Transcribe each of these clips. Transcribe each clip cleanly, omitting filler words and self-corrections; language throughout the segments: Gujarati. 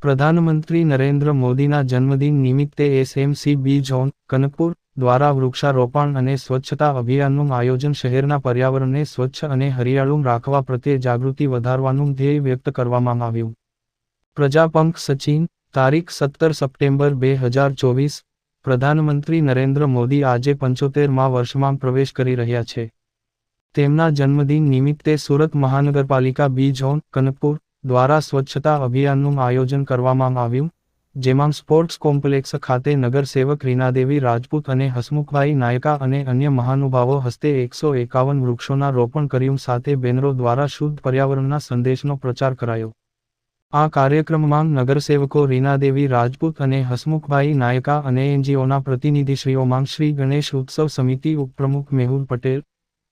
પ્રધાનમંત્રી નરેન્દ્ર મોદીના જન્મદિન નિમિત્તે એસએમસી બી ઝોન કનકપુર દ્વારા વૃક્ષારોપણ અને સ્વચ્છતા અભિયાનનું આયોજન શહેરના પર્યાવરણને સ્વચ્છ અને હરિયાળું રાખવા પ્રત્યે જાગૃતિ વધારવાનું ધ્યેય વ્યક્ત કરવામાં આવ્યું. પ્રજાપંખ સચિન, તારીખ 17 સપ્ટેમ્બર 2024. પ્રધાનમંત્રી નરેન્દ્ર મોદી આજે 75મા વર્ષમાં પ્રવેશ કરી રહ્યા છે. તેમના જન્મદિન નિમિત્તે સુરત મહાનગરપાલિકા બી ઝોન કનકપુર દ્વારા સ્વચ્છતા અભિયાનનું આયોજન કરવામાં આવ્યું, જેમાં સ્પોર્ટ્સ કોમ્પ્લેક્સ ખાતે નગરસેવક રીનાદેવી રાજપૂત અને હસમુખભાઈ નાયકા અને અન્ય મહાનુભાવો હસ્તે 151 વૃક્ષોના રોપણ કર્યું સાથે બેનરો દ્વારા શુદ્ધ પર્યાવરણના સંદેશનો પ્રચાર કરાયો. આ કાર્યક્રમમાં નગરસેવકો રીનાદેવી રાજપૂત અને હસમુખભાઈ નાયકા અને એનજીઓના પ્રતિનિધિશ્રીઓમાં શ્રી ગણેશ ઉત્સવ સમિતિ ઉપપ્રમુખ મેહુલ પટેલ,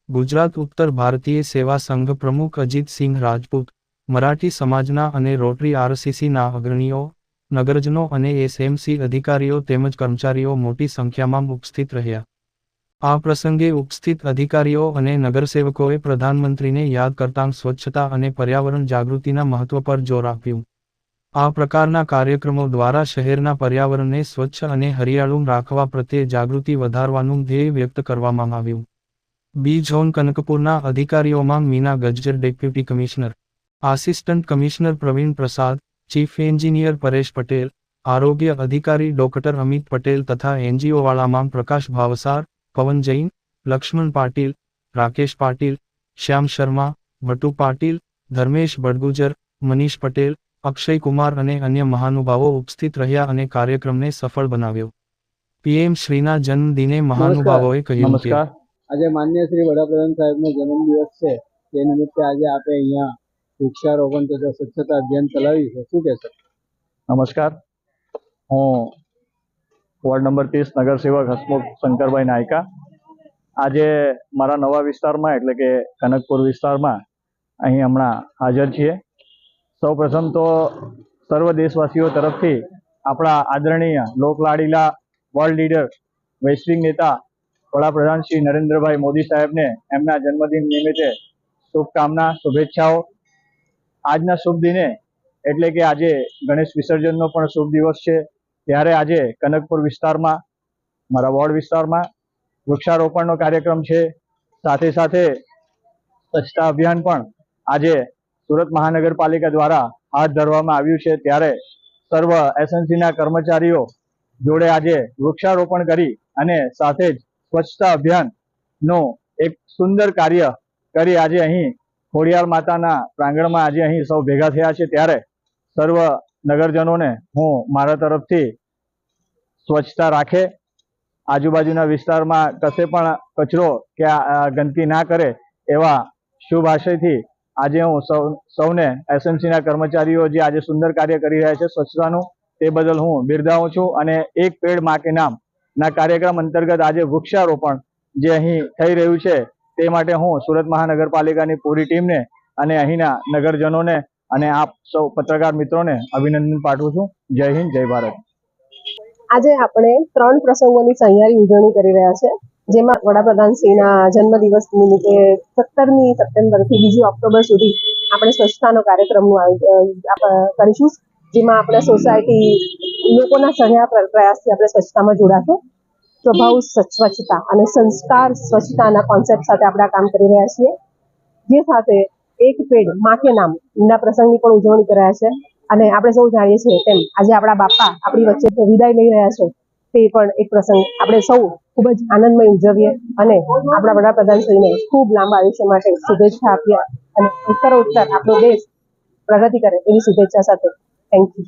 ગુજરાત ઉત્તર ભારતીય સેવા સંઘ પ્રમુખ અજીતસિંહ રાજપૂત, મરાઠી સમાજના અને રોટરી આરસીસીના અગ્રણીઓ, નગરજનો અને એસએમસી અધિકારીઓ તેમજ કર્મચારીઓ મોટી સંખ્યામાં ઉપસ્થિત રહ્યા. આ પ્રસંગે ઉપસ્થિત અધિકારીઓ અને નગરસેવકોએ પ્રધાનમંત્રીને યાદ કરતાં સ્વચ્છતા અને પર્યાવરણ જાગૃતિના મહત્વ પર જોર આપ્યું. આ પ્રકારના કાર્યક્રમો દ્વારા શહેરના પર્યાવરણને સ્વચ્છ અને હરિયાળું રાખવા પ્રત્યે જાગૃતિ વધારવાનું ધ્યેય વ્યક્ત કરવામાં આવ્યું. બી ઝોન કનકપુરના અધિકારીઓમાં Meena Gajjar, deputy commissioner, assistant commissioner Pravin Prasad, chief engineer Paresh Patel, આરોગ્ય અધિકારી ડોક્ટર અમિત પટેલ તથા એનજીઓવાળામાં પ્રકાશ ભાવસાર, પવન જૈન, લક્ષ્મણ પાટીલ, રાકેશ પાટીલ, શ્યામ શર્મા, ભટુ પાટીલ, ધર્મેશ બડગુજર, મનીષ પટેલ, અક્ષય કુમાર અને અન્ય મહાનુભાવો ઉપસ્થિત રહ્યા અને કાર્યક્રમને સફળ બનાવ્યો. પીએમ શ્રીના જન્મદિને મહાનુભાવોએ કહ્યું કે આજે માન્ય શ્રી વડાપ્રધાન સાહેબનો જન્મદિવસ છે, તે નિમિત્તે આજે આપણે અહીંયા વૃક્ષારોપણ તથા સ્વચ્છતા અભિયાન ચલાવ્યું છે. શું કહેશો? નમસ્કાર, હું વોર્ડ નંબર 30 નગરસેવક હસમુખ શંકરભાઈ નાયકા. આજે મારા નવા વિસ્તારમાં એટલે કે કનકપુર વિસ્તારમાં અહીં હમણાં હાજર છીએ. સૌપ્રથમ તો સર્વ દેશવાસીઓ તરફથી આપણા આદરણીય લોકલાડીલા વર્લ્ડ લીડર વૈશ્વિક નેતા વડાપ્રધાન શ્રી નરેન્દ્રભાઈ મોદી સાહેબને એમના જન્મદિન નિમિત્તે શુભકામના, શુભેચ્છાઓ. આજના શુભ દિને એટલે કે આજે ગણેશ વિસર્જનનો પણ શુભ દિવસ છે, ત્યારે આજે કનકપુર વિસ્તારમાં મારા વોર્ડ વિસ્તારમાં વૃક્ષારોપણનો કાર્યક્રમ છે. સાથે સાથે સ્વચ્છતા અભિયાન પણ આજે સુરત મહાનગરપાલિકા દ્વારા હાથ ધરવામાં આવ્યું છે, ત્યારે સર્વ એસએમસીના કર્મચારીઓ જોડે આજે વૃક્ષારોપણ કરી અને સાથે જ સ્વચ્છતા અભિયાનનું એક સુંદર કાર્ય કરી આજે અહીં ખોડિયાર માતાના પ્રાંગણમાં આજે અહીં સૌ ભેગા થયા છે. ત્યારે સર્વ નગરજનોને હું મારા તરફથી સ્વચ્છતા રાખે, આજુબાજુના વિસ્તારમાં કશે પણ કચરો કે ગંદકી ના કરે એવા શુભ આશયથી આજે હું સૌને એસએમસીના કર્મચારીઓ જે આજે સુંદર કાર્ય કરી રહ્યા છે સ્વચ્છતાનું, તે બદલ હું બિરદાવું છું. અને એક પેડ માં કે નામ ના કાર્યક્રમ અંતર્ગત આજે વૃક્ષારોપણ જે અહીં થઈ રહ્યું છે તે માટે હું સુરત મહાનગરપાલિકાની પૂરી ટીમને અને અહીંના નગરજનોને અને આપ સૌ પત્રકાર મિત્રોને અભિનંદન પાઠવું છું. જય હિન્દ, જય ભારત. આજે આપણે 3 પ્રસંગોની સહિયારી ઉજવણી કરી રહ્યા છે, જેમાં વડાપ્રધાન શ્રીના જન્મદિવસ નિમિત્તે 17મી સપ્ટેમ્બરથી 2 ઓક્ટોબર સુધી આપણે સ્વચ્છતાનો કાર્યક્રમનું આયોજન કરીશું, જેમાં આપણે સોસાયટી લોકોના સહિયારા પ્રયાસથી આપણે સ્વચ્છતામાં જોડાશું. સ્વભાવ સ્વચ્છતા અને સંસ્કાર સ્વચ્છતાના કોન્સેપ્ટ સાથે આપણે આ કામ કરી રહ્યા છીએ. જે સાથે એક પેડ માં કે નામ ના પ્રસંગની પણ ઉજવણી કરી રહ્યા છે. અને આપણે સૌ જાણીએ છીએ તેમ આજે આપણા બાપા આપણી વચ્ચે વિદાય લઈ રહ્યા છે, તે પણ એક પ્રસંગ આપણે સૌ ખૂબ જ આનંદમય ઉજવીએ અને આપણા વડાપ્રધાનશ્રીને ખૂબ લાંબા આયુષ્ય માટે શુભેચ્છા આપીએ અને ઉત્તરોત્તર આપણો દેશ પ્રગતિ કરે એવી શુભેચ્છા સાથે થેન્ક યુ.